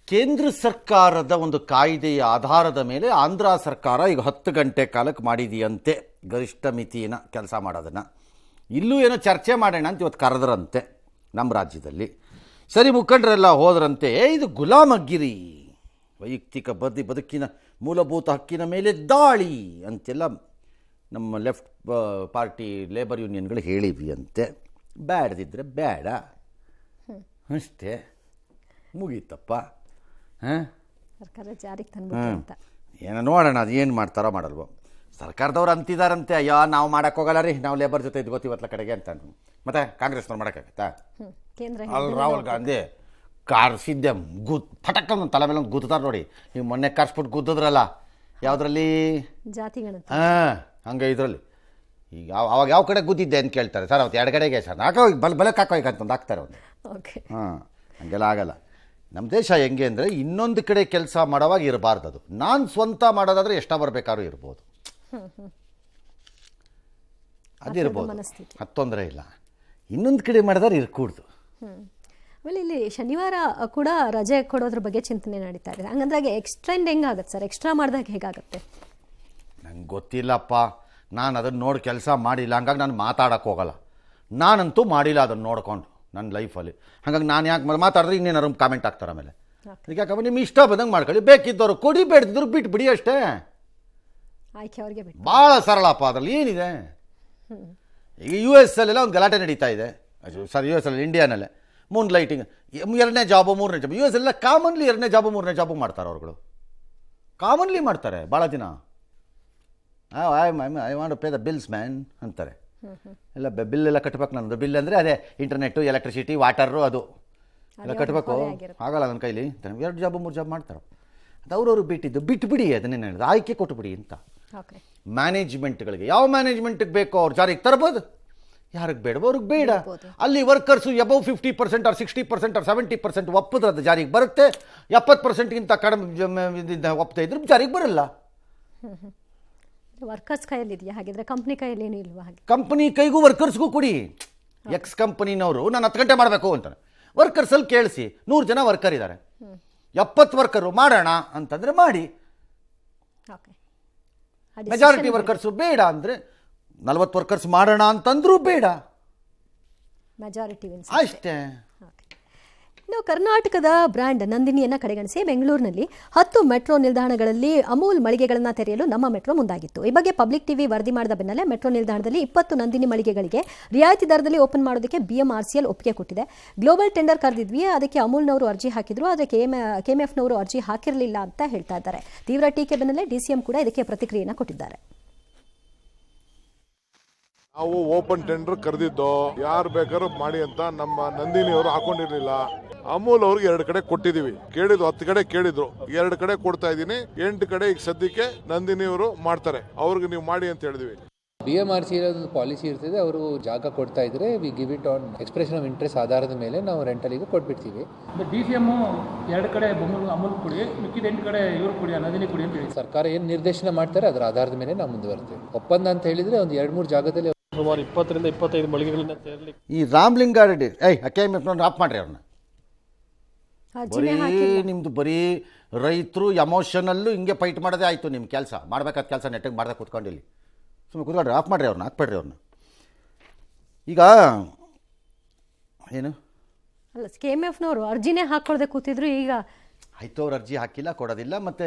ಕೇಂದ್ರ ಸರ್ಕಾರದ ಒಂದು ಕಾಯ್ದೆಯ ಆಧಾರದ ಮೇಲೆ ಆಂಧ್ರ ಸರ್ಕಾರ ಈಗ 10 ಗಂಟೆ ಕಾಲಕ್ಕೆ ಮಾಡಿದೆಯಂತೆ ಗರಿಷ್ಠ ಮಿತಿನ ಕೆಲಸ ಮಾಡೋದನ್ನು. ಇಲ್ಲೂ ಏನೋ ಚರ್ಚೆ ಮಾಡೋಣ ಅಂತ ಇವತ್ತು ಕರೆದ್ರಂತೆ ನಮ್ಮ ರಾಜ್ಯದಲ್ಲಿ. ಸರಿ, ಮುಖಂಡರೆಲ್ಲ ಹೋದ್ರಂತೆ. ಇದು ಗುಲಾಮಗಿರಿ, ವೈಯಕ್ತಿಕ ಬದುಕಿನ ಮೂಲಭೂತ ಹಕ್ಕಿನ ಮೇಲೆ ದಾಳಿ ಅಂತೆಲ್ಲ ನಮ್ಮ ಲೆಫ್ಟ್ ಪಾರ್ಟಿ ಲೇಬರ್ ಯೂನಿಯನ್ಗಳು ಹೇಳಿದ್ವಿ ಅಂತೆ. ಬ್ಯಾಡದಿದ್ದರೆ ಬೇಡ ಅಷ್ಟೇ, ಮುಗೀತಪ್ಪ. ಸರ್ಕಾರ ಜಾರಿಗೆ ತಂದ್ಬಿಟ್ಟು ಅಂತ ಏನೋ ನೋಡೋಣ, ಅದು ಏನು ಮಾಡ್ತಾರೋ ಮಾಡಲ್ವೋ. ಸರ್ಕಾರದವ್ರು ಅಂತಿದಾರಂತೆ, ಅಯ್ಯೋ ನಾವು ಮಾಡೋಕ್ಕೋಗಲ್ಲ ರೀ, ನಾವು ಲೇಬರ್ ಜೊತೆ ಇದ್ಕೋತೀವತ್ಲ ಕಡೆಗೆ ಅಂತ. ಮತ್ತೆ ಕಾಂಗ್ರೆಸ್ನವ್ರು ಮಾಡೋಕ್ಕಾಗತ್ತಾ? ಅಲ್ಲಿ ರಾಹುಲ್ ಗಾಂಧಿ ಕಾರ್ಸಿದ್ದೆ ಫಟಕ್ಕ ತಲೆ ಮೇಲೆ ಒಂದು ಗುದ್ತಾರೆ ನೋಡಿ. ಈಗ ಮೊನ್ನೆ ಕಾರ್ಸ್ಬಿಟ್ಟು ಗುದ್ದಿದ್ರಲ್ಲ, ಯಾವುದ್ರಲ್ಲಿ? ಜಾತಿಗಳ. ಹಂಗೆ ಇದರಲ್ಲಿ. ಈಗ ಅವಾಗ ಯಾವ ಕಡೆ ಗುದ್ದಿದ್ದೆ ಅಂತ ಕೇಳ್ತಾರೆ. ಸರ್ ಅವತ್ತು 2 ಕಡೆಗೆ ಸರ್ ಹಾಕೋ ಬಲಕ್ಕೆ ಹಾಕೋ ಈಗ ಅಂತಂದು ಹಾಕ್ತಾರೆ ಒಂದು. ಹಂಗೆಲ್ಲ ಆಗಲ್ಲ. ನಮ್ಮ ದೇಶ ಹೆಂಗೆ ಅಂದರೆ ಇನ್ನೊಂದು ಕಡೆ ಕೆಲಸ ಮಾಡೋವಾಗ ಇರಬಾರ್ದು. ಅದು ನಾನು ಸ್ವಂತ ಮಾಡೋದಾದರೆ ಎಷ್ಟ ಬರಬೇಕಾದ್ರೂ ಇರ್ಬೋದು, ಅದಿರ್ಬೋದು, ಅದು ತೊಂದರೆ ಇಲ್ಲ. ಇನ್ನೊಂದು ಕಡೆ ಮಾಡಿದ್ರೆ ಇರ್ಕೂಡ್ದು. ಆಮೇಲೆ ಇಲ್ಲಿ ಶನಿವಾರ ಕೂಡ ರಜೆ ಕೊಡೋದ್ರ ಬಗ್ಗೆ ಚಿಂತನೆ ನಡೀತಾ ಇದೆ. ಹಂಗಂದ್ರಾಗೆ ಎಕ್ಸ್ಟೆಂಡ್ ಹೆಂಗಾಗುತ್ತೆ ಸರ್? ಎಕ್ಸ್ಟ್ರಾ ಮಾಡಿದಾಗ ಹೇಗಾಗುತ್ತೆ? ನಂಗೆ ಗೊತ್ತಿಲ್ಲಪ್ಪ, ನಾನು ಅದನ್ನು ನೋಡಿ ಕೆಲಸ ಮಾಡಿಲ್ಲ, ಹಂಗಾಗಿ ನಾನು ಮಾತಾಡೋಕ್ಕೆ ಹೋಗಲ್ಲ. ನಾನಂತೂ ಮಾಡಿಲ್ಲ ಅದನ್ನು ನೋಡ್ಕೊಂಡು ನನ್ನ ಲೈಫಲ್ಲಿ. ಹಾಗಾಗಿ ನಾನು ಯಾಕೆ ಮಾತಾಡಿದ್ರೆ ಇನ್ನೇನಾರು ಕಾಮೆಂಟ್ ಆಗ್ತಾರೆ ಆಮೇಲೆ. ಈಗ ಯಾಕಪ್ಪ ನಿಮ್ಮ ಇಷ್ಟ ಬಂದಂಗೆ ಮಾಡ್ಕೊಳ್ಳಿ, ಬೇಕಿದ್ದವರು ಕೊಡಿ, ಬೇಡ್ದಿದ್ರು ಬಿಟ್ಬಿಡಿ ಅಷ್ಟೇ. ಆಯ್ಕೆ ಅವ್ರಿಗೆ ಬಿಟ್ಟು ಭಾಳ ಸರಳಪ್ಪ, ಅದರಲ್ಲಿ ಏನಿದೆ. ಈಗ US ಅಲ್ಲೆಲ್ಲ ಒಂದು ಗಲಾಟೆ ನಡೀತಾ ಇದೆ. ಸರ್ US ಅಲ್ಲಿ, ಇಂಡಿಯಾನಲ್ಲೇ ಮೂನ್ ಲೈಟಿಂಗ್ 2ನೇ ಜಾಬು 3ನೇ ಜಾಬು. US ಎಲ್ಲ ಕಾಮನ್ಲಿ 2ನೇ ಜಾಬು 3ನೇ ಜಾಬು ಮಾಡ್ತಾರೆ ಅವ್ರುಗಳು, ಕಾಮನ್ಲಿ ಮಾಡ್ತಾರೆ ಭಾಳ ದಿನ. I want to pay the bills man ಅಂತಾರೆ. ಎಲ್ಲ ಬಿಲ್ ಎಲ್ಲ ಕಟ್ಬೇಕು. ನನ್ನದು ಬಿಲ್ ಅಂದರೆ ಅದೇ ಇಂಟರ್ನೆಟ್ಟು, ಎಲೆಕ್ಟ್ರಿಸಿಟಿ, ವಾಟರು, ಅದು ಎಲ್ಲ ಕಟ್ಟಬೇಕು. ಆಗಲ್ಲ ನನ್ನ ಕೈಲಿ. 2 ಜಾಬು 3 ಜಾಬ್ ಮಾಡ್ತಾರೆ. ಅದು ಅವ್ರವ್ರು ಬಿಟ್ಬಿಡಿ, ಅದನ್ನೇನು ಹೇಳಿದ್ರು, ಆಯ್ಕೆ ಕೊಟ್ಟುಬಿಡಿ ಅಂತ. ಮ್ಯಾನೇಜ್ಮೆಂಟ್ಗಳಿಗೆ ಯಾವ ಮ್ಯಾನೇಜ್ಮೆಂಟ್ಗೆ ಬೇಕೋ ಅವ್ರು ಜಾರಿಗೆ ತರ್ಬೋದು, ಯಾರಿಗೆ ಬೇಡವೋ ಅವ್ರಿಗೆ ಬೇಡ. ಅಲ್ಲಿ ವರ್ಕರ್ಸು ಎಬವ್ 50% ಆರ್ 60% ಆರ್ 70% ಒಪ್ಪಿದ್ರೆ ಅದು ಜಾರಿಗೆ ಬರುತ್ತೆ. 70%ಗಿಂತ ಕಡಿಮೆ ಒಪ್ಪದೇ ಇದ್ರೆ ಜಾರಿಗೆ ಬರಲ್ಲ. ವರ್ಕರ್ಸ್ ಕೈಯಲ್ಲಿ ಇದೆಯಾ ಹಾಗಿದ್ರೆ? ಕಂಪ್ನಿ ಕೈಯಲ್ಲಿ ಏನೂ ಇಲ್ವಾ? ಹಾಗೆ ಕಂಪ್ನಿ ಕೈಗೂ ವರ್ಕರ್ಸ್ಗೂ ಕೊಡಿ. ಎಕ್ಸ್ ಕಂಪನಿನವರು ನಾನು 10 ಗಂಟೆ ಮಾಡಬೇಕು ಅಂತಾರೆ, ವರ್ಕರ್ಸಲ್ಲಿ ಕೇಳಿಸಿ. 100 ಜನ ವರ್ಕರ್ ಇದ್ದಾರೆ, 70 ವರ್ಕರು ಮಾಡೋಣ ಅಂತಂದರೆ ಮಾಡಿ. ಮೆಜಾರಿಟಿ ವರ್ಕರ್ಸು ಬೇಡ ಅಂದರೆ 40 ವರ್ಕರ್ಸ್ ಮಾಡೋಣ ಅಂತಂದ್ರೂ ಬೇಡ, ಮೆಜಾರಿಟಿ ಅಷ್ಟೇ. ಇನ್ನು ಕರ್ನಾಟಕದ ಬ್ರ್ಯಾಂಡ್ ನಂದಿನಿಯನ್ನು ಕಡೆಗಣಿಸಿ ಬೆಂಗಳೂರಿನಲ್ಲಿ 10 ಮೆಟ್ರೋ ನಿಲ್ದಾಣಗಳಲ್ಲಿ ಅಮೂಲ್ ಮಳಿಗೆಗಳನ್ನು ತೆರೆಯಲು ನಮ್ಮ ಮೆಟ್ರೋ ಮುಂದಾಗಿತ್ತು. ಈ ಬಗ್ಗೆ ಪಬ್ಲಿಕ್ ಟಿವಿ ವರದಿ ಮಾಡಿದ ಬೆನ್ನಲ್ಲೇ ಮೆಟ್ರೋ ನಿಲ್ದಾಣದಲ್ಲಿ 20 ನಂದಿನಿ ಮಳಿಗೆಗಳಿಗೆ ರಿಯಾಯಿತಿ ದರದಲ್ಲಿ ಓಪನ್ ಮಾಡೋದಕ್ಕೆ BMRCL ಒಪ್ಪಿಗೆ ಕೊಟ್ಟಿದೆ. ಗ್ಲೋಬಲ್ ಟೆಂಡರ್ ಕರೆದಿದ್ವಿ, ಅದಕ್ಕೆ ಅಮೂಲ್ನವರು ಅರ್ಜಿ ಹಾಕಿದ್ರು, ಆದರೆ KMFನವರು ಅರ್ಜಿ ಹಾಕಿರಲಿಲ್ಲ ಅಂತ ಹೇಳ್ತಾ ಇದ್ದಾರೆ. ತೀವ್ರ ಟೀಕೆ ಬೆನ್ನಲ್ಲೇ DCM ಕೂಡ ಇದಕ್ಕೆ ಪ್ರತಿಕ್ರಿಯೆಯನ್ನು ಕೊಟ್ಟಿದ್ದಾರೆ. ನಾವು ಓಪನ್ ಟೆಂಡರ್ ಕರೆದಿದ್ದು, ಯಾರು ಬೇಕಾದ್ರೂ ಮಾಡಿ ಅಂತ ನಮ್ಮ ನಂದಿನಿ ಅವರು ಹಾಕೊಂಡಿರ್ಲಿಲ್ಲ. ಅಮೂಲ್ ಅವ್ರಿಗೆ 2 ಕಡೆ ಕೊಟ್ಟಿದೀವಿ. ಕೇಳಿದ್ರು 10 ಕಡೆ ಕೇಳಿದ್ರು, 2 ಕಡೆ ಕೊಡ್ತಾ ಇದೀನಿ. 8 ಕಡೆ ಈಗ ಸದ್ಯಕ್ಕೆ ನಂದಿನಿ ಅವರು ಮಾಡ್ತಾರೆ, ಅವ್ರಿಗೆ ನೀವು ಮಾಡಿ ಅಂತ ಹೇಳಿದ್ವಿ. BMRCL ಒಂದು ಪಾಲಿಸಿ ಇರ್ತದೆ, ಅವರು ಜಾಗ ಕೊಡ್ತಾ ಇದ್ರೆ we give it on expression of interest ಆಧಾರದ ಮೇಲೆ ನಾವು ರೆಂಟಲಿಗೆ ಕೊಟ್ಬಿಡ್ತೀವಿ. DCM 2 ಕಡೆ ಅಮೂಲ್ ಕೊಡಿ, ಮಿಕ್ಕಿದ 8 ಕಡೆ ಇವರು ಕೊಡಿ, ನಂದಿನಿ ಕೊಡಿ ಅಂತ ಹೇಳಿ ಸರ್ಕಾರ ಏನು ನಿರ್ದೇಶನ ಮಾಡ್ತಾರೆ ಅದರ ಆಧಾರದ ಮೇಲೆ ನಾವು ಮುಂದುವರ್ತೀವಿ. ಒಪ್ಪಂದ ಅಂತ ಹೇಳಿದ್ರೆ ಒಂದು 2-3 ಜಾಗದಲ್ಲಿ ಸುಮಾರು 20 ರಿಂದ 25 ಮಳಿಗೆಗಳನ್ನ ತೆರಲಿಕ್ಕೆ. ಈ ರಾಮಲಿಂಗಾರೆಡ್ಡಿ ಆಫ್ ಮಾಡ್ರಿ ಅವ್ರನ್ನ. ಬರೀ ನಿಮ್ದು ಬರೀ ರೈತರು ಎಮೋಷನಲ್ಲು ಹಿಂಗೆ ಫೈಟ್ ಮಾಡೋದೇ ಆಯಿತು ನಿಮ್ಮ ಕೆಲಸ. ಮಾಡ್ಬೇಕಾದ ಕೆಲಸ ನೆಟ್ಟಿಗೆ ಮಾಡ್ದೆ ಕೂತ್ಕೊಂಡಿಲ್ಲಿ ಸುಮ್ಮನೆ ಕೂತ್ಕೊಳ್ರಿ, ಆಫ್ ಮಾಡಿರಿ ಅವ್ರನ್ನ, ಹಾಕ್ಬೇಡ್ರಿ ಅವ್ರನ್ನ. ಈಗ ಏನು ಅಲ್ಲ, KMFನವರು ಅರ್ಜಿನೇ ಹಾಕ್ಕೊಳ್ದೆ ಕೂತಿದ್ರು. ಈಗ ಆಯಿತು, ಅವ್ರು ಅರ್ಜಿ ಹಾಕಿಲ್ಲ, ಕೊಡೋದಿಲ್ಲ. ಮತ್ತು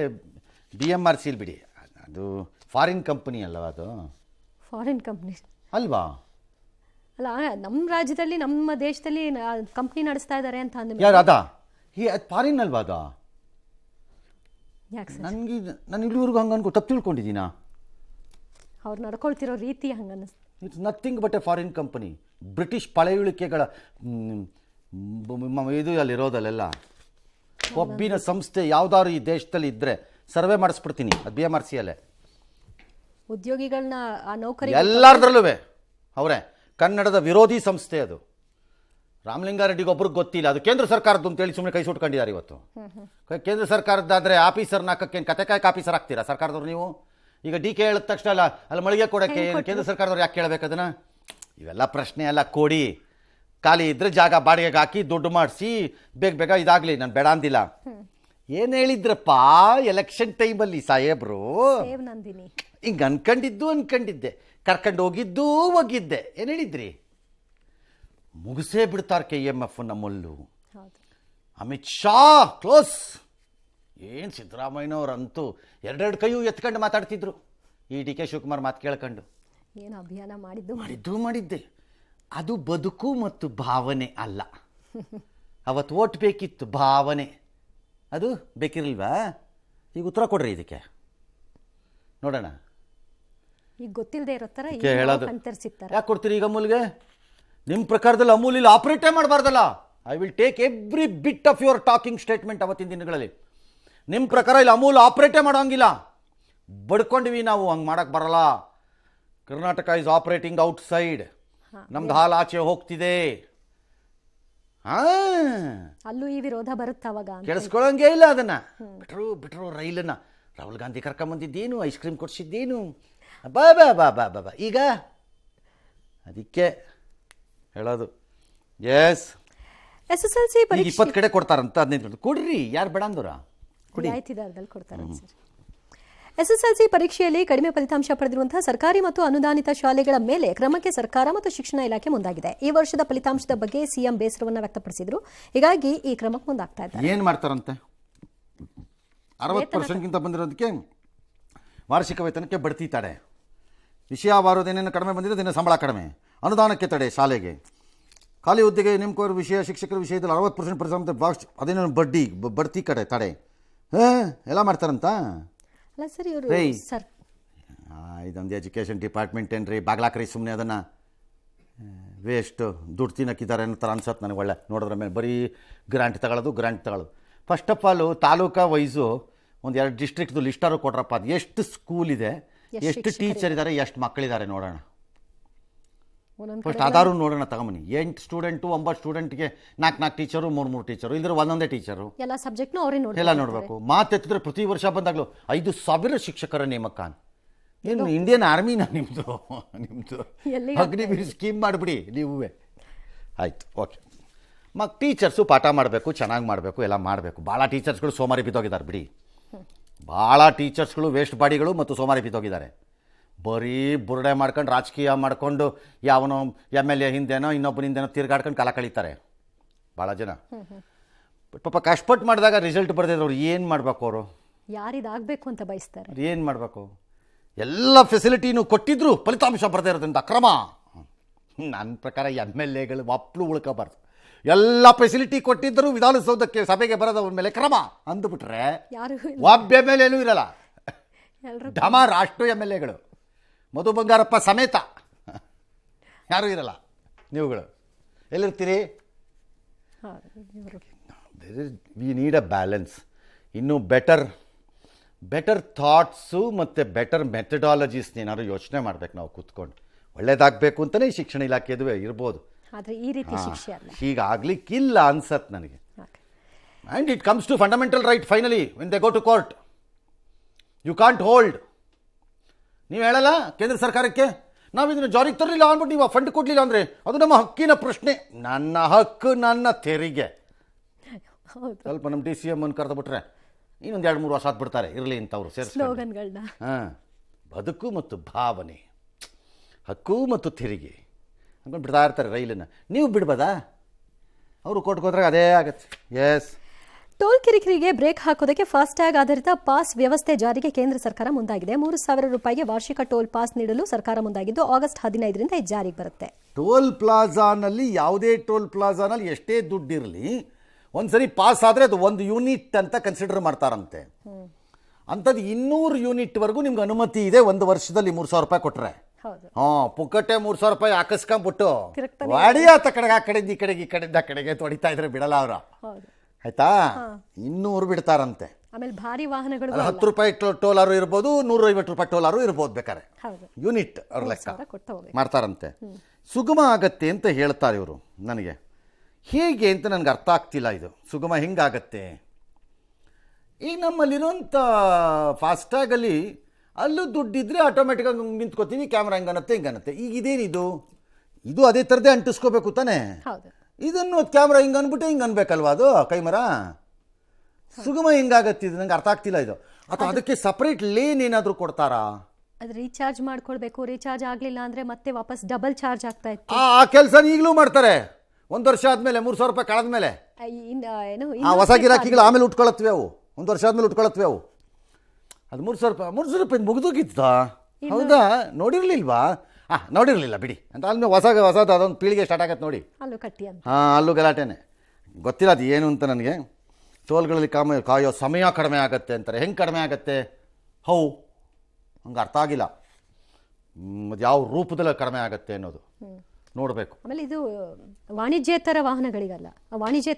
BMRCL ಬಿಡಿ, ಅದು ಫಾರಿನ್ ಕಂಪನಿ ಅಲ್ಲವ? ಅದು ಫಾರಿನ್ ಕಂಪ್ನಿ ಅಲ್ವಾ? ಅಲ್ಲ, ನಮ್ಮ ರಾಜ್ಯದಲ್ಲಿ ನಮ್ಮ ದೇಶದಲ್ಲಿ ಕಂಪ್ನಿ ನಡೆಸ್ತಾ ಇದ್ದಾರೆ ಅಂತ ಅಂದ ಯಾರು? ಅದಾ ಅದು ಫಾರಿನ್ ಅಲ್ವಾ? ಅದ ಯಾಕೆ ಸರ್? ನಾನು ಇಲ್ಲಿವರೆಗೂ ಹಂಗೆ ಅನ್ಕೋ ತಪ್ಪು ತಿಳ್ಕೊಂಡಿದ್ದೀನಾ? ಅವ್ರು ನಡ್ಕೊಳ್ತಿರೋ ರೀತಿ ಹಂಗೆ ಅನ್ನಿಸ್ತು. It's nothing but a foreign company. British ಪಳೆಯುಳಿಕೆಗಳ ಇದು ಅಲ್ಲಿರೋದಲ್ಲೆಲ್ಲ ಒಬ್ಬಿನ ಸಂಸ್ಥೆ ಯಾವುದಾದ್ರು ಈ ದೇಶದಲ್ಲಿ ಇದ್ದರೆ ಸರ್ವೆ ಮಾಡಿಸ್ಬಿಡ್ತೀನಿ. ಅದು BMRCL ಉದ್ಯೋಗಿಗಳನ್ನ ಆ ನೌಕರಿ ಎಲ್ಲರದ್ರಲ್ಲೂ ಅವರೇ. ಕನ್ನಡದ ವಿರೋಧಿ ಸಂಸ್ಥೆ ಅದು. ರಾಮಲಿಂಗಾರೆಡ್ಡಿಗೆ ಒಬ್ರಿಗೆ ಗೊತ್ತಿಲ್ಲ, ಅದು ಕೇಂದ್ರ ಸರ್ಕಾರದ್ದು ಅಂತೇಳಿ ಸುಮ್ಮನೆ ಕೈ ಸುಟ್ಕೊಂಡಿದ್ದಾರೆ ಇವತ್ತು. ಕೇಂದ್ರ ಸರ್ಕಾರದ್ದಾದರೆ ಆಫೀಸರ್ನ ಹಾಕಕ್ಕೆ ಕತೆಕಾಯಕ್ಕೆ ಆಫೀಸರ್ ಆಗ್ತೀರಾ ಸರ್ಕಾರದವ್ರು ನೀವು? ಈಗ DK ಹೇಳಿದ ತಕ್ಷಣ ಅಲ್ಲಿ ಮಳಿಗೆ ಕೊಡೋಕ್ಕೆ ಕೇಂದ್ರ ಸರ್ಕಾರದವ್ರು ಯಾಕೆ ಕೇಳಬೇಕು ಅದನ್ನು? ಇವೆಲ್ಲ ಪ್ರಶ್ನೆ ಎಲ್ಲ ಕೊಡಿ, ಖಾಲಿ ಇದ್ದರೆ ಜಾಗ ಬಾಡಿಗೆಗೆ ಹಾಕಿ ದುಡ್ಡು ಮಾಡಿಸಿ ಬೇಗ ಇದಾಗಲಿ. ನಾನು ಬೇಡ ಅಂದಿಲ್ಲ. ಏನು ಹೇಳಿದ್ರಪ್ಪ ಎಲೆಕ್ಷನ್ ಟೈಮಲ್ಲಿ ಸಾಹೇಬ್ರು? ಸೇವ್ ನಂದಿನಿ. ಹಿಂಗೆ ಅನ್ಕೊಂಡಿದ್ದೆ, ಕರ್ಕೊಂಡು ಹೋಗಿದ್ದೆ. ಏನು ಹೇಳಿದ್ರಿ? ಮುಗಿಸೇ ಬಿಡ್ತಾರೆ KMF ನಮ್ಮಲ್ಲೂ. ಹೌದು. ಅಮಿತ್ ಶಾ ಕ್ಲೋಸ್. ಏನು ಸಿದ್ದರಾಮಯ್ಯನವ್ರಂತೂ ಎರಡೆರಡು ಕೈಯೂ ಎತ್ಕೊಂಡು ಮಾತಾಡ್ತಿದ್ರು ಈ DK ಶಿವಕುಮಾರ್ ಮಾತು ಕೇಳ್ಕೊಂಡು. ಏನು ಅಭಿಯಾನ ಮಾಡಿದ್ದೆ. ಅದು ಬದುಕು ಮತ್ತು ಭಾವನೆ ಅಲ್ಲ. ಅವತ್ತು ಓಟ್ ಬೇಕಿತ್ತು, ಭಾವನೆ ಅದು ಬೇಕಿರಲ್ವಾ? ಈಗ ಉತ್ತರ ಕೊಡ್ರಿ ಇದಕ್ಕೆ ನೋಡೋಣ. ಈಗ ಗೊತ್ತಿಲ್ಲದೆ ಇರೋ ಥರ ಹೇಳೋದು ಅಂತರಿಸಿರ್ತಾರೆ. ಯಾಕೆ ಕೊಡ್ತೀರಿ ಈಗ ಅಮೂಲ್ಗೆ? ನಿಮ್ಮ ಪ್ರಕಾರದಲ್ಲಿ ಅಮೂಲ್ ಇಲ್ಲಿ ಆಪರೇಟೇ ಮಾಡಬಾರ್ದಲ್ಲ. I will take every bit of your talking statement ಅವತ್ತಿನ ದಿನಗಳಲ್ಲಿ. ನಿಮ್ಮ ಪ್ರಕಾರ ಇಲ್ಲಿ ಅಮೂಲ್ ಆಪರೇಟೇ ಮಾಡೋಂಗಿಲ್ಲ. ಬಡ್ಕೊಂಡಿವಿ ನಾವು, ಹಂಗೆ ಮಾಡೋಕ್ಕೆ ಬರಲ್ಲ. Karnataka is operating outside. ನಮ್ದು ಹಾಲು ಆಚೆ ಹೋಗ್ತಿದೆ. ಅಲ್ಲೂ ಈ ವಿರೋಧ ಬರುತ್ತೆ ಅವಾಗ. ಕೆಡಿಸ್ಕೊಳ್ಳೋಂಗೇ ಇಲ್ಲ ಅದನ್ನು. ಬಿಟ್ರು ರೈಲನ್ನು. ರಾಹುಲ್ ಗಾಂಧಿ ಕರ್ಕೊಂಬಂದಿದ್ದೇನು, ಐಸ್ ಕ್ರೀಮ್ ಕೊಡಿಸಿದ್ದೇನು, ಬಾ ಬಾ ಬಾ ಬಾ ಬಾ ಬಾ. ಈಗ ಅದಕ್ಕೆ ಹೇಳೋದು ಎಸ್ SSLC 20 ಕಡೆ ಕೊಡ್ತಾರಂತ 15 ಕೊಡ್ರಿ. ಯಾರು ಬೇಡ ಅಂದವ್ರ? ರಿಯಾಯಿತಿ ದರದಲ್ಲಿ ಕೊಡ್ತಾರೆ ಸರ್. SSLC ಪರೀಕ್ಷೆಯಲ್ಲಿ ಕಡಿಮೆ ಫಲಿತಾಂಶ ಪಡೆದಿರುವಂತಹ ಸರ್ಕಾರಿ ಮತ್ತು ಅನುದಾನಿತ ಶಾಲೆಗಳ ಮೇಲೆ ಕ್ರಮಕ್ಕೆ ಸರ್ಕಾರ ಮತ್ತು ಶಿಕ್ಷಣ ಇಲಾಖೆ ಮುಂದಾಗಿದೆ. ಈ ವರ್ಷದ ಫಲಿತಾಂಶದ ಬಗ್ಗೆ CM ಬೇಸರವನ್ನು ವ್ಯಕ್ತಪಡಿಸಿದ್ರು. ಹೀಗಾಗಿ ಈ ಕ್ರಮಕ್ಕೆ ಮುಂದಾಗ್ತಾ ಇದ್ದಾರೆ. ಏನು ಮಾಡ್ತಾರಂತೆ? 60%ಗಿಂತ ಬಂದಿರೋದಕ್ಕೆ ವಾರ್ಷಿಕ ವೇತನಕ್ಕೆ ಬಡ್ತಿ ತಡೆ, ವಿಷಯವಾರುದೇನೇನು ಕಡಿಮೆ ಬಂದಿದೆ ದಿನ ಸಂಬಳ ಕಡಿಮೆ, ಅನುದಾನಕ್ಕೆ ತಡೆ, ಶಾಲೆಗೆ ಖಾಲಿ ಹುದ್ದೆಗೆ ನೇಮಕವಾದ ವಿಷಯ ಶಿಕ್ಷಕರ ವಿಷಯದಲ್ಲಿ 60% ಪರಿಶ್ರಮ ಅದೇನೇನು ಬಡ್ತಿ ತಡೆ ಎಲ್ಲ ಮಾಡ್ತಾರಂತ. ಅಲ್ಲ ಸರ್, ಇವರು ಸರ್ ಇದೊಂದು ಎಜುಕೇಷನ್ ಡಿಪಾರ್ಟ್ಮೆಂಟ್ ಏನ್ರಿ ಬಾಗ್ಲಾಕ್ರಿ ಸುಮ್ಮನೆ ಅದನ್ನು ವೇಸ್ಟ್ ದುಡ್ಡು ತಿನ್ನಕ್ಕಿದ್ದಾರೆ ಅನ್ನೋ ಥರ ಅನ್ಸತ್ತೆ ನನಗೆ. ಒಳ್ಳೆ ನೋಡಿದ್ರೆ ಮೇಲೆ ಬರೀ ಗ್ರಾಂಟ್ ತಗೊಳ್ಳೋದು. First of all taluka wise ಒಂದು 2 ಡಿಸ್ಟ್ರಿಕ್ಟ್ದು ಲಿಸ್ಟಾರು ಕೊಡ್ರಪ್ಪ. ಅದು ಎಷ್ಟು ಸ್ಕೂಲ್ ಇದೆ, ಎಷ್ಟು ಟೀಚರ್ ಇದ್ದಾರೆ, ಎಷ್ಟು ಮಕ್ಕಳಿದ್ದಾರೆ ನೋಡೋಣ. ಫಸ್ಟ್ ಆಧಾರು ನೋಡೋಣ ತಗೊಂಬನ್ನಿ. 8 ಸ್ಟೂಡೆಂಟು 9 ಸ್ಟೂಡೆಂಟ್ಗೆ 4 ಟೀಚರು 3 ಟೀಚರು, ಇಲ್ಲದ್ರೆ ಒಂದೊಂದೇ ಟೀಚರು ಎಲ್ಲ ಸಬ್ಜೆಕ್ಟ್ನು ಅವರೇ ಎಲ್ಲ ನೋಡಬೇಕು. ಮಾತೆತ್ತಿದ್ರೆ ಪ್ರತಿ ವರ್ಷ ಬಂದಾಗಲೂ 5,000 ಶಿಕ್ಷಕರ ನೇಮಕ. ಏನು ಇಂಡಿಯನ್ ಆರ್ಮಿನ ನಿಮ್ಮದು ಅಗ್ನಿವೀರ್ ಸ್ಕೀಮ್ ಮಾಡಿಬಿಡಿ ನೀವೇ. ಆಯ್ತು, ಓಕೆ. ಟೀಚರ್ಸು ಪಾಠ ಮಾಡಬೇಕು, ಚೆನ್ನಾಗಿ ಮಾಡಬೇಕು, ಎಲ್ಲ ಮಾಡಬೇಕು. ಭಾಳ ಟೀಚರ್ಸ್ಗಳು ಸೋಮಾರಿ ಬಿದ್ದೋಗಿದ್ದಾರೆ ಬಿಡಿ. ಭಾಳ ಟೀಚರ್ಸ್ಗಳು ವೇಸ್ಟ್ ಬಾಡಿಗಳು ಮತ್ತು ಸೋಮಾರಿ ಬಿದ್ದೋಗಿದ್ದಾರೆ. ಬರೀ ಬುರುಡೆ ಮಾಡ್ಕೊಂಡು ರಾಜಕೀಯ ಮಾಡಿಕೊಂಡು ಯಾವನೋ MLA ಹಿಂದೆನೋ ಇನ್ನೊಬ್ಬನ ಹಿಂದೆನೋ ತಿರ್ಗಾಡ್ಕೊಂಡು ಕಾಲ ಕಳೀತಾರೆ ಭಾಳ ಜನ. ಪಾಪ ಕಷ್ಟಪಟ್ಟು ಮಾಡಿದಾಗ ರಿಸಲ್ಟ್ ಬರ್ದಿದ್ರು ಅವ್ರು ಏನು ಮಾಡಬೇಕು? ಅವರು ಯಾರಿದಾಗಬೇಕು ಅಂತ ಬಯಸ್ತಾರೆ. ಏನು ಮಾಡಬೇಕು? ಎಲ್ಲ ಫೆಸಿಲಿಟಿನೂ ಕೊಟ್ಟಿದ್ರು ಫಲಿತಾಂಶ ಬರದೇ ಇರೋದ್ರಿಂದ ಅಕ್ರಮ. ನನ್ನ ಪ್ರಕಾರ MLAಗಳು ಒಪ್ಪಲು ಉಳ್ಕೋಬಾರ್ದು. ಎಲ್ಲ ಫೆಸಿಲಿಟಿ ಕೊಟ್ಟಿದ್ದರು ವಿಧಾನಸೌಧಕ್ಕೆ ಸಭೆಗೆ ಬರೋದವ್ರ ಮೇಲೆ ಕ್ರಮ ಅಂದುಬಿಟ್ರೆ ಒಬ್ಬ MLAನೂ ಇರಲ್ಲ. ಡಮಾರ್ ಅಷ್ಟು MLAಗಳು, ಮಧು ಬಂಗಾರಪ್ಪ ಸಮೇತ ಯಾರೂ ಇರಲ್ಲ. ನೀವುಗಳು ಎಲ್ಲಿರ್ತೀರಿ? We need a balance. ಇನ್ನೂ ಬೆಟರ್ ಥಾಟ್ಸು ಮತ್ತು ಬೆಟರ್ ಮೆಥಡಾಲಜೀಸ್ ಏನಾದ್ರು ಯೋಚನೆ ಮಾಡ್ಬೇಕು ನಾವು ಕೂತ್ಕೊಂಡು. ಒಳ್ಳೇದಾಗಬೇಕು ಅಂತಲೇ ಈ ಶಿಕ್ಷಣ ಇಲಾಖೆದು ಇರ್ಬೋದು. ಆದರೆ ಈ ರೀತಿ ಶಿಕ್ಷೆ ಅಲ್ಲ, ಹೀಗಾಗ್ಲಿಕ್ಕಿಲ್ಲ ಅನ್ಸತ್ತೆ ನನಗೆ. And it comes to fundamental right. Finally when they go to court you can't hold. ನೀವು ಹೇಳಲ್ಲ ಕೇಂದ್ರ ಸರ್ಕಾರಕ್ಕೆ ನಾವು ಇದನ್ನು ಜಾರಿಗೆ ತರಲಿಲ್ಲ ಅಂದ್ಬಿಟ್ಟು ನೀವು ಫಂಡ್ ಕೊಡಲಿಲ್ಲ ಅಂದರೆ ಅದು ನಮ್ಮ ಹಕ್ಕಿನ ಪ್ರಶ್ನೆ. ನನ್ನ ಹಕ್ಕು, ನನ್ನ ತೆರಿಗೆ. ಸ್ವಲ್ಪ ನಮ್ಮ DCM ಅನ್ನು ಕರೆದುಬಿಟ್ರೆ ಇನ್ನೊಂದು 2-3 ವರ್ಷ ಬಿಡ್ತಾರೆ ಇರಲಿ ಇಂಥವ್ರು ಸೇರಿಸ್ಲೋಗನ್ಗಳನ್ನ. ಬದುಕು ಮತ್ತು ಭಾವನೆ, ಹಕ್ಕು ಮತ್ತು ತೆರಿಗೆ ಅಂದ್ಕೊಂಡು ಬಿಡ್ತಾ ಇರ್ತಾರೆ ರೈಲನ್ನು. ನೀವು ಬಿಡ್ಬೋದಾ? ಅವರು ಕೋರ್ಟ್ಗೆ ಹೋದ್ರೆ ಅದೇ ಆಗುತ್ತೆ. ಎಸ್. ಟೋಲ್ ಕಿರಿಕಿರಿಗೆ ಬ್ರೇಕ್ ಹಾಕೋದಕ್ಕೆ ಫಾಸ್ಟ್ಯಾಗ್ ಆಧಾರಿತ ಪಾಸ್ ವ್ಯವಸ್ಥೆ ಜಾರಿಗೆ ಕೇಂದ್ರ ಸರ್ಕಾರ ಮುಂದಾಗಿದೆ. 3,000 ರೂಪಾಯಿಗೆ ವಾರ್ಷಿಕ ಟೋಲ್ ಪಾಸ್ ನೀಡಲು ಸರ್ಕಾರ ಮುಂದಾಗಿದ್ದು ಆಗಸ್ಟ್ 15ರಿಂದ ಇದು ಜಾರಿಗೆ ಬರುತ್ತೆ. ಟೋಲ್ ಪ್ಲಾಜಾನಲ್ಲಿ ಯಾವುದೇ ಟೋಲ್ ಪ್ಲಾಜಾನಲ್ಲಿ ಎಷ್ಟೇ ದುಡ್ಡಿರಲಿ ಒಂದ್ಸರಿ ಪಾಸ್ ಆದರೆ ಅದು 1 ಯೂನಿಟ್ ಅಂತ ಕನ್ಸಿಡರ್ ಮಾಡ್ತಾರಂತೆ. ಅಂಥದ್ದು 200 ಯೂನಿಟ್ವರೆಗೂ ನಿಮ್ಗೆ ಅನುಮತಿ ಇದೆ. 1 ವರ್ಷದಲ್ಲಿ 3,000 ರೂಪಾಯಿ ಕೊಟ್ಟರೆ. ಪುಕ್ಕಟ್ಟೆ 3,000 ರೂಪಾಯಿ ಹಾಕಿಸ್ಕೊಂಡ್ಬಿಟ್ಟು ವಾಡಿಯಾತ ಕಡೆಗೆ ಆ ಕಡೆಯಿಂದ ಈ ಕಡೆಗೆ, ಈ ಕಡೆಯಿಂದ ಆ ಕಡೆಗೆ ತೊಡಿತಾ ಇದ್ರೆ ಬಿಡಲ್ಲ ಅವರ. ಆಯ್ತಾ? 200 ಬಿಡ್ತಾರಂತೆ. ಆಮೇಲೆ ಭಾರಿ ವಾಹನಗಳು 10 ರೂಪಾಯಿ ಟೋಲಾರು ಇರ್ಬೋದು, 150 ರೂಪಾಯಿ ಟೋಲಾರು ಇರ್ಬೋದು ಬೇಕಾರೆ. ಯೂನಿಟ್ ಅವ್ರ ಲೆಕ್ಕ ಮಾಡ್ತಾರಂತೆ. ಸುಗಮ ಆಗತ್ತೆ ಅಂತ ಹೇಳ್ತಾರೆ ಇವರು. ನನಗೆ ಹೇಗೆ ಅಂತ ನನಗೆ ಅರ್ಥ ಆಗ್ತಿಲ್ಲ. ಇದು ಸುಗಮ ಹೆಂಗಾಗತ್ತೆ? ಈಗ ನಮ್ಮಲ್ಲಿರುವಂಥ ಫಾಸ್ಟ್ಯಾಗಲ್ಲಿ ಅಲ್ಲೂ ದುಡ್ಡಿದ್ರೆ ಆಟೋಮೆಟಿಕ್ಕಾಗಿ ನಿಂತ್ಕೋತೀವಿ, ಕ್ಯಾಮ್ರಾ ಹಿಂಗನ್ನತ್ತೆ ಹಿಂಗನ್ನತ್ತೆ. ಈಗ ಇದೇನಿದು? ಇದು ಅದೇ ಥರದೇ ಅಂಟಿಸ್ಕೋಬೇಕು ತಾನೆ. ಇದನ್ನು ಕ್ಯಾಮ್ರಾ ಹಿಂಗೆ ಅಂದ್ಬಿಟ್ಟು ಹಿಂಗೆ ಅನ್ಬೇಕಲ್ವ ಅದು ಕೈಮರ? ಸುಗಮ ಹೆಂಗಾಗತ್ತಿದೆ ನಂಗೆ ಅರ್ಥ ಆಗ್ತಿಲ್ಲ ಇದು. ಅಥವಾ ಅದಕ್ಕೆ ಸಪ್ರೇಟ್ ಲೇನ್ ಏನಾದರೂ ಕೊಡ್ತಾರಾ? ಅದು ರೀಚಾರ್ಜ್ ಮಾಡ್ಕೊಳ್ಬೇಕು, ರೀಚಾರ್ಜ್ ಆಗಲಿಲ್ಲ ಅಂದರೆ ಮತ್ತೆ ವಾಪಸ್ ಡಬಲ್ ಚಾರ್ಜ್ ಆಗ್ತಾ ಇತ್ತು. ಆ ಕೆಲಸ ಈಗಲೂ ಮಾಡ್ತಾರೆ. 1 ವರ್ಷ ಆದಮೇಲೆ 3,000 ರೂಪಾಯಿ ಕಳೆದ ಮೇಲೆ ಏನು ಆ ಹೊಸ ಗಿರಾಕಿಗಳು ಆಮೇಲೆ ಉಟ್ಕೊಳತ್ವೆ ಅವು. 1 ವರ್ಷ ಆದ್ಮೇಲೆ ಉಟ್ಕೊಳತ್ವೆ ಅವು. ಅದು 3,000 ರೂಪಾಯಿ ಮುಗಿದೋಗಿತ್ತಾ? ಹೌದಾ? ನೋಡಿರ್ಲಿಲ್ವಾ? ನೋಡಿರಲಿಲ್ಲ ಬಿಡಿ ಅಂತ. ಅಲ್ಲಿ ಹೊಸದು ಅದೊಂದು ಪೀಳಿಗೆ ಸ್ಟಾರ್ಟ್ ಆಗತ್ತೆ ನೋಡಿ. ಅಲ್ಲೂ ಕಟ್ಟಿ ಅಂತ. ಅಲ್ಲೂ ಗಲಾಟೆನೆ. ಗೊತ್ತಿಲ್ಲ ಅದು ಏನು ಅಂತ ನನಗೆ. ಟೋಲ್ಗಳಲ್ಲಿ ಕಾಯೋ ಸಮಯ ಕಡಿಮೆ ಆಗುತ್ತೆ ಅಂತಾರೆ. ಹೆಂಗೆ ಕಡಿಮೆ ಆಗುತ್ತೆ? ಹಂಗೆ ಅರ್ಥ ಆಗಿಲ್ಲ. ಅದು ಯಾವ ರೂಪದಲ್ಲಿ ಕಡಿಮೆ ಆಗುತ್ತೆ ಅನ್ನೋದು ನೋಡಬೇಕು. ಆಮೇಲೆ ಇದು ವಾಣಿಜ್ಯೇತರ ವಾಹನಗಳಿಗಲ್ಲ, ವಾಣಿಜ್ಯ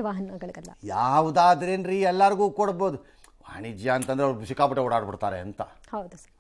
ವಾಹನಗಳಿಗಲ್ಲ. ಯಾವುದಾದ್ರೇನ್ರಿ ಎಲ್ಲರಿಗೂ ಕೊಡ್ಬೋದು. ವಾಣಿಜ್ಯ ಅಂತಂದ್ರೆ ಅವ್ರು ಸಿಕ್ಕಾಪಟ್ಟೆ ಓಡಾಡ್ಬಿಡ್ತಾರೆ ಅಂತ. ಹೌದು ಸರ್.